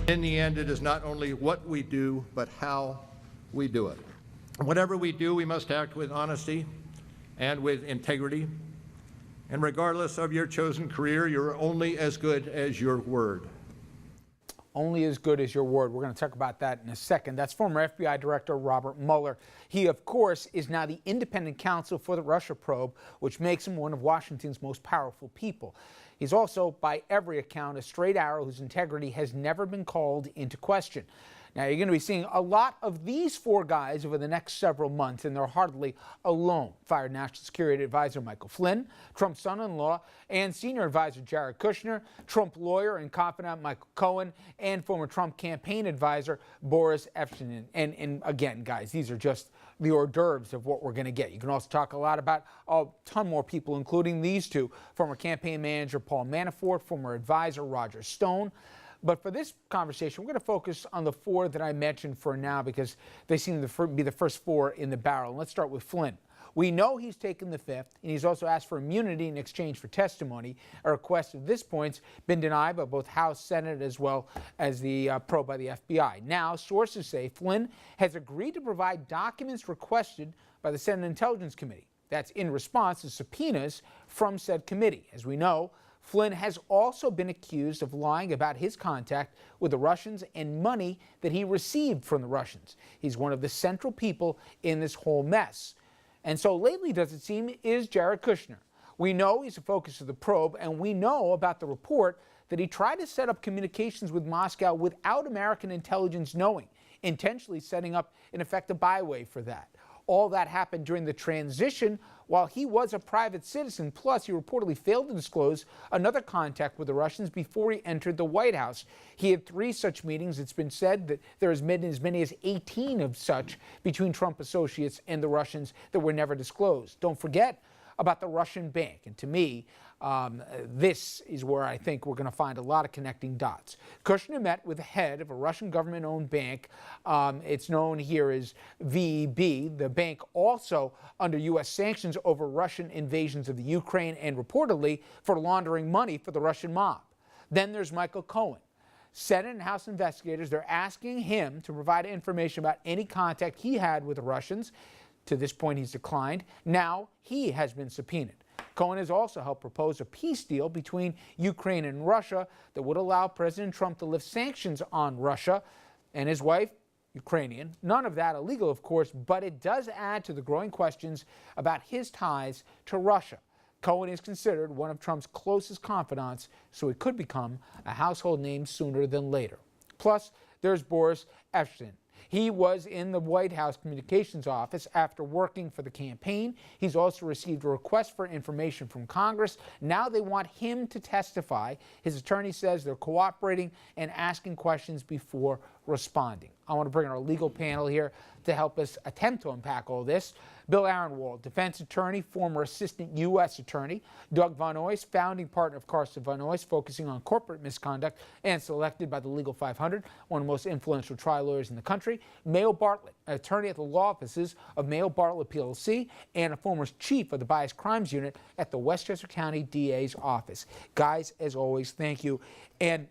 In the end, it is not only what we do, but how we do it. Whatever we do, we must act with honesty and with integrity. And regardless of your chosen career, you're only as good as your word. Only as good as your word. We're going to talk about that in a second. That's former FBI Director Robert Mueller. He, of course, is now the independent counsel for the Russia probe, which makes him one of Washington's most powerful people. He's also, by every account, a straight arrow whose integrity has never been called into question. Now, you're going to be seeing a lot of these four guys over the next several months, and they're hardly alone. Fired National Security Advisor Michael Flynn, Trump's son-in-law and senior advisor Jared Kushner, Trump lawyer and confidant Michael Cohen, and former Trump campaign advisor Boris Epshteyn. And again, guys, these are just the hors d'oeuvres of what we're going to get. You can also talk a lot about a ton more people, including these two, former campaign manager Paul Manafort, former advisor Roger Stone. But for this conversation, we're going to focus on the four that I mentioned for now because they seem to be the first four in the barrel. Let's start with Flynn. We know he's taken the fifth, and he's also asked for immunity in exchange for testimony. A request at this point's been denied by both House, Senate, as well as the probe by the FBI. Now, sources say Flynn has agreed to provide documents requested by the Senate Intelligence Committee. That's in response to subpoenas from said committee. As we know, Flynn has also been accused of lying about his contact with the Russians and money that he received from the Russians. He's one of the central people in this whole mess. And so lately, does it seem, is Jared Kushner. We know he's the focus of the probe, and we know about the report that he tried to set up communications with Moscow without American intelligence knowing, intentionally setting up, in effect, a byway for that. All that happened during the transition while he was a private citizen. Plus, he reportedly failed to disclose another contact with the Russians before he entered the White House. He had 3 such meetings. It's been said that there are as many as 18 of such between Trump associates and the Russians that were never disclosed. Don't forget about the Russian bank. And to me, this is where I think we're going to find a lot of connecting dots. Kushner met with the head of a Russian government-owned bank. It's known here as VEB. The bank also under U.S. sanctions over Russian invasions of the Ukraine and reportedly for laundering money for the Russian mob. Then there's Michael Cohen. Senate and House investigators, they're asking him to provide information about any contact he had with the Russians. To this point, he's declined. Now he has been subpoenaed. Cohen has also helped propose a peace deal between Ukraine and Russia that would allow President Trump to lift sanctions on Russia and his wife, Ukrainian. None of that illegal, of course, but it does add to the growing questions about his ties to Russia. Cohen is considered one of Trump's closest confidants, so he could become a household name sooner than later. Plus, there's Boris Epshteyn. He was in the White House communications office after working for the campaign. He's also received a request for information from Congress. Now they want him to testify. His attorney says they're cooperating and asking questions before responding. I want to bring in our legal panel here to help us attempt to unpack all this. Bill Aronwald, defense attorney, former assistant U.S. attorney. Doug Von Oys, founding partner of Carson Von Oys, focusing on corporate misconduct and selected by the Legal 500, one of the most influential trial lawyers in the country. Mayo Bartlett, attorney at the law offices of Mayo Bartlett PLC and a former chief of the Bias Crimes Unit at the Westchester County DA's office. Guys, as always, thank you. And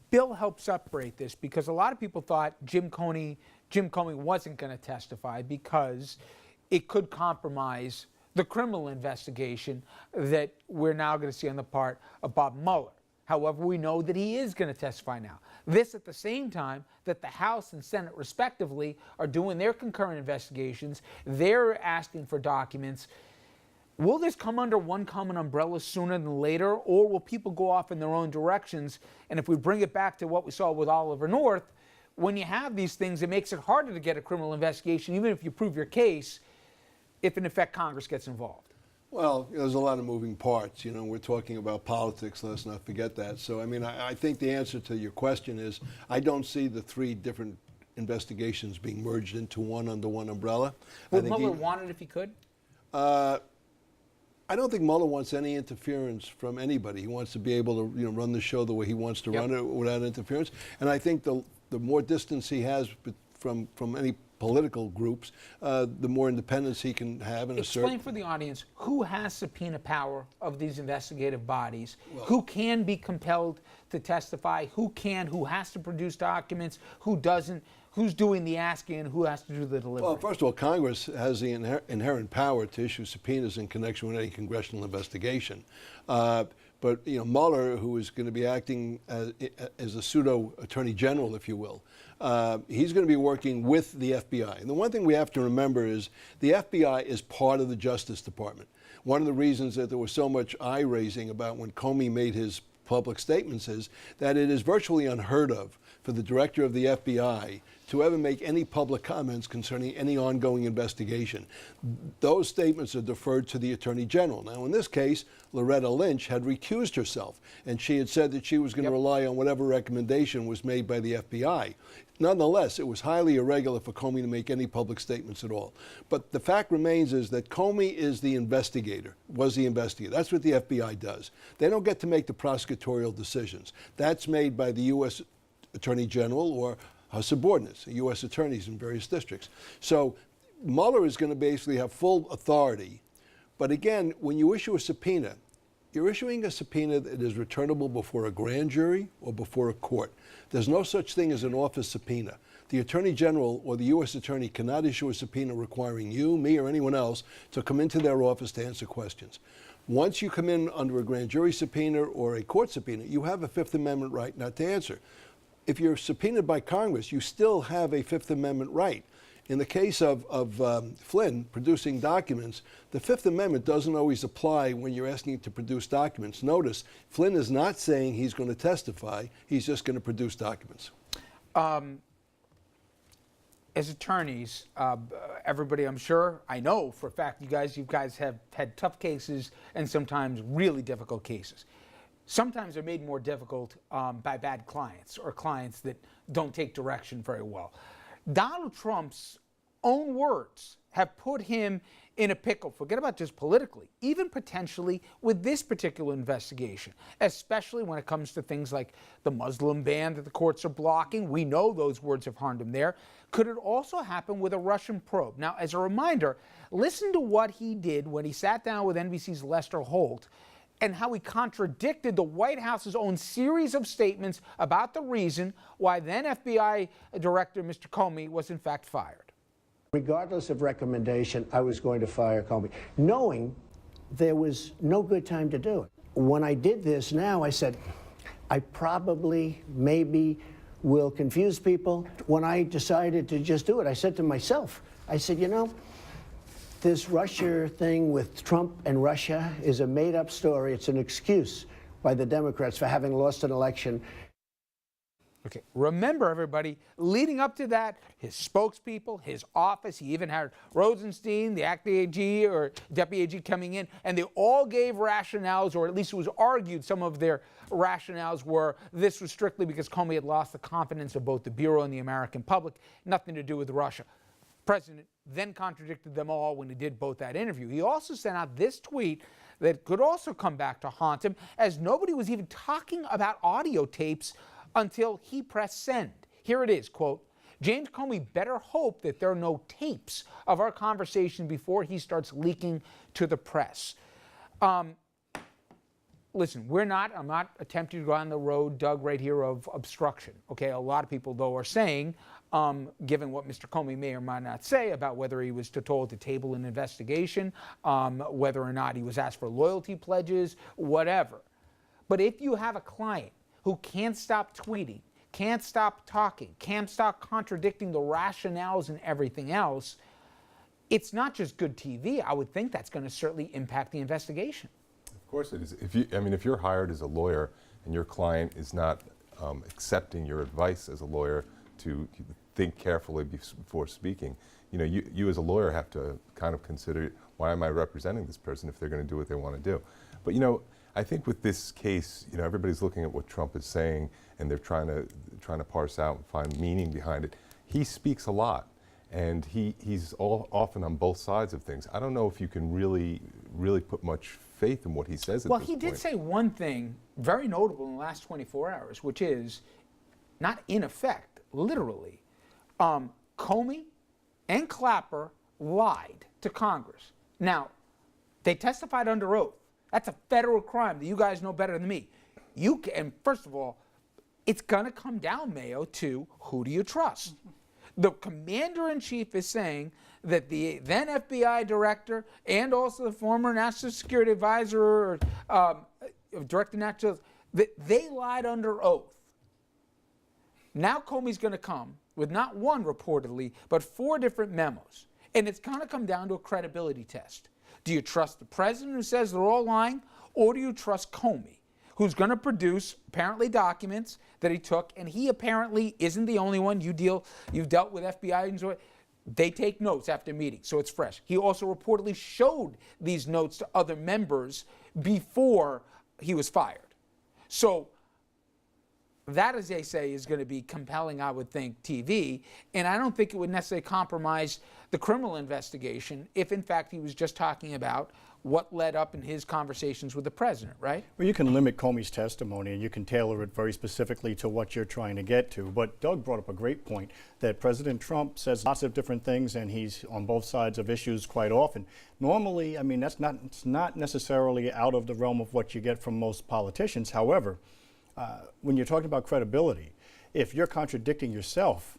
Bill helped separate this because a lot of people thought Jim Comey wasn't going to testify because it could compromise the criminal investigation that we're now going to see on the part of Bob Mueller. However, we know that he is going to testify now. This at the same time that the House and Senate, respectively, are doing their concurrent investigations. They're asking for documents. Will this come under one common umbrella sooner than later, or will people go off in their own directions? And if we bring it back to what we saw with Oliver North, when you have these things, it makes it harder to get a criminal investigation, even if you prove your case, if in effect Congress gets involved. Well, there's a lot of moving parts. You know, we're talking about politics, let's not forget that. So, I mean, I think the answer to your question is I don't see the 3 different investigations being merged into one under one umbrella. Would Mueller want it if he could? I don't think Mueller wants any interference from anybody. He wants to be able to, run the show the way he wants to run it without interference. And I think the more distance he has from any political groups, the more independence he can have and assert. Explain for the audience who has subpoena power of these investigative bodies, who can be compelled to testify, who has to produce documents, who doesn't, who's doing the asking, and who has to do the delivery. Well, first of all, Congress has the inherent power to issue subpoenas in connection with any congressional investigation. But Mueller, who is going to be acting as a pseudo attorney general, if you will, he's going to be working with the FBI. And the one thing we have to remember is the FBI is part of the Justice Department. One of the reasons that there was so much eye raising about when Comey made his public statements is that it is virtually unheard of for the director of the FBI to ever make any public comments concerning any ongoing investigation. Those statements are deferred to the Attorney General. Now, in this case, Loretta Lynch had recused herself, and she had said that she was going to rely on whatever recommendation was made by the FBI. Nonetheless, it was highly irregular for Comey to make any public statements at all. But the fact remains is that Comey is the investigator, was the investigator. That's what the FBI does. They don't get to make the prosecutorial decisions. That's made by the U.S. Attorney General or subordinates, U.S. attorneys in various districts. So Mueller is going to basically have full authority. But again, when you issue a subpoena, you're issuing a subpoena that is returnable before a grand jury or before a court. There's no such thing as an office subpoena. The Attorney General or the U.S. Attorney cannot issue a subpoena requiring you, me, or anyone else to come into their office to answer questions. Once you come in under a grand jury subpoena or a court subpoena, you have a Fifth Amendment right not to answer. If you're subpoenaed by Congress, you still have a Fifth Amendment right. In the case of Flynn producing documents, the Fifth Amendment doesn't always apply when you're asking to produce documents. Notice, Flynn is not saying he's going to testify. He's just going to produce documents. As attorneys, everybody, I'm sure, I know for a fact, you guys have had tough cases and sometimes really difficult cases. Sometimes they're made more difficult by bad clients or clients that don't take direction very well. Donald Trump's own words have put him in a pickle, forget about just politically, even potentially with this particular investigation, especially when it comes to things like the Muslim ban that the courts are blocking. We know those words have harmed him there. Could it also happen with a Russian probe? Now, as a reminder, listen to what he did when he sat down with NBC's Lester Holt and how he contradicted the White House's own series of statements about the reason why then FBI Director Mr. Comey was in fact fired. Regardless of recommendation, I was going to fire Comey, knowing there was no good time to do it. When I did this now, I said, I probably, maybe will confuse people. When I decided to just do it, I said to myself, I said, you know, this Russia thing with Trump and Russia is a made-up story. It's an excuse by the Democrats for having lost an election. Okay, remember everybody, leading up to that, his spokespeople, his office, he even had Rosenstein, the acting AG or deputy AG coming in, and they all gave rationales, or at least it was argued some of their rationales were this was strictly because Comey had lost the confidence of both the Bureau and the American public, nothing to do with Russia. President then contradicted them all when he did both that interview. He also sent out this tweet that could also come back to haunt him, as nobody was even talking about audio tapes until he pressed send. Here it is, quote, James Comey better hope that there are no tapes of our conversation before he starts leaking to the press. Listen, I'm not attempting to go on the road, Doug, right here of obstruction. Okay, a lot of people, though, are saying, given what Mr. Comey may or might not say about whether he was told to table an investigation, whether or not he was asked for loyalty pledges, whatever. But if you have a client who can't stop tweeting, can't stop talking, can't stop contradicting the rationales and everything else, it's not just good TV. I would think that's going to certainly impact the investigation. Of course it is. If you're hired as a lawyer and your client is not accepting your advice as a lawyer to think carefully before speaking, you as a lawyer have to kind of consider, why am I representing this person if they're going to do what they want to do? But I think with this case, everybody's looking at what Trump is saying and they're trying to parse out and find meaning behind it. He speaks a lot, and he's often on both sides of things. I don't know if you can really put much faith in what he says at this point. Well, he did say one thing very notable in the last 24 hours, which is, not in effect, literally, Comey and Clapper lied to Congress. Now, they testified under oath. That's a federal crime that you guys know better than me. And first of all, it's going to come down, Mayo, to who do you trust? The commander-in-chief is saying that the then FBI director and also the former national security advisor, or director of national, that they lied under oath. Now Comey's going to come with not one, reportedly, but 4 different memos. And it's going to come down to a credibility test. Do you trust the president who says they're all lying, or do you trust Comey, who's going to produce apparently documents that he took, and he apparently isn't the only one. You've dealt with FBI agents. They take notes after meetings, so it's fresh. He also reportedly showed these notes to other members before he was fired. So that, as they say, is going to be compelling, I would think, TV. And I don't think it would necessarily compromise the criminal investigation if, in fact, he was just talking about what led up in his conversations with the president, right? Well, you can limit Comey's testimony and you can tailor it very specifically to what you're trying to get to. But Doug brought up a great point that President Trump says lots of different things and he's on both sides of issues quite often. Normally, I mean, it's not necessarily out of the realm of what you get from most politicians. However, when you're talking about credibility, if you're contradicting yourself,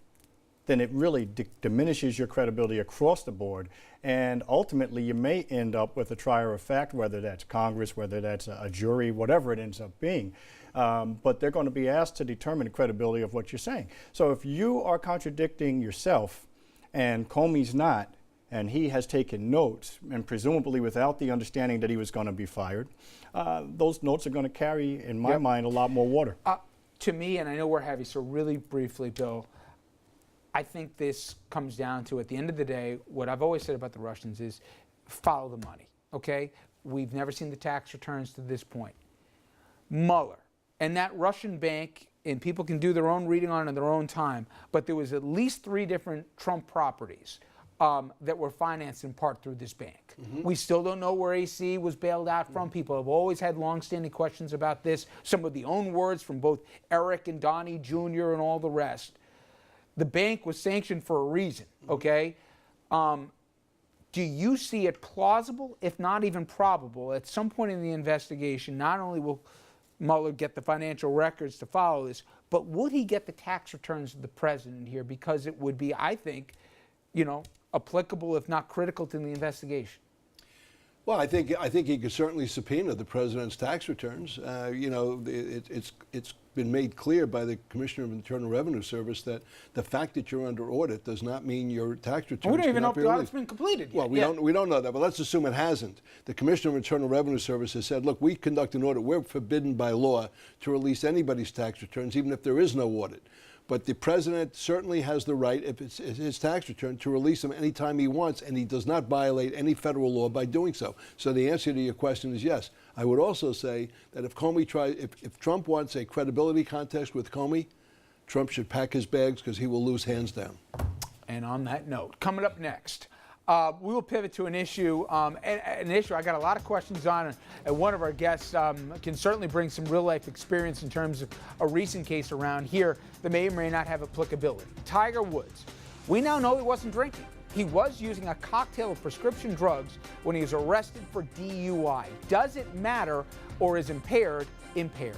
then it really diminishes your credibility across the board. And ultimately, you may end up with a trier of fact, whether that's Congress, whether that's a jury, whatever it ends up being. But they're going to be asked to determine the credibility of what you're saying. So if you are contradicting yourself and Comey's not, and he has taken notes, and presumably without the understanding that he was going to be fired, those notes are going to carry, in my mind, a lot more water. To me, and I know we're heavy, so really briefly, Bill, I think this comes down to, at the end of the day, what I've always said about the Russians is follow the money, okay? We've never seen the tax returns to this point. Mueller and that Russian bank, and people can do their own reading on it in their own time, but there was at least 3 different Trump properties that were financed in part through this bank. We still don't know where AC was bailed out from. People have always had longstanding questions about this. Some of the own words from both Eric and Donnie Jr. and all the rest. The bank was sanctioned for a reason, okay? Do you see it plausible, if not even probable, at some point in the investigation, not only will Mueller get the financial records to follow this, but would he get the tax returns of the president here? Because it would be, I think, applicable, if not critical, to the investigation. Well, I think he could certainly subpoena the president's tax returns. It's been made clear by the Commissioner of Internal Revenue Service that the fact that you're under audit does not mean your tax returns. We don't even know if be the released. audit's been completed yet. Well, we don't know that, but let's assume it hasn't. The Commissioner of Internal Revenue Service has said, look, we conduct an audit. We're forbidden by law to release anybody's tax returns, even if there is no audit. But the president certainly has the right, if it's his tax return, to release them anytime he wants, and he does not violate any federal law by doing so. So the answer to your question is yes. I would also say that if Trump wants a credibility contest with Comey, Trump should pack his bags because he will lose hands down. And on that note, coming up next, we will pivot to an issue I got a lot of questions on, and one of our guests can certainly bring some real-life experience in terms of a recent case around here that may or may not have applicability. Tiger Woods. We now know he wasn't drinking. He was using a cocktail of prescription drugs when he was arrested for DUI. Does it matter, or is impaired impaired?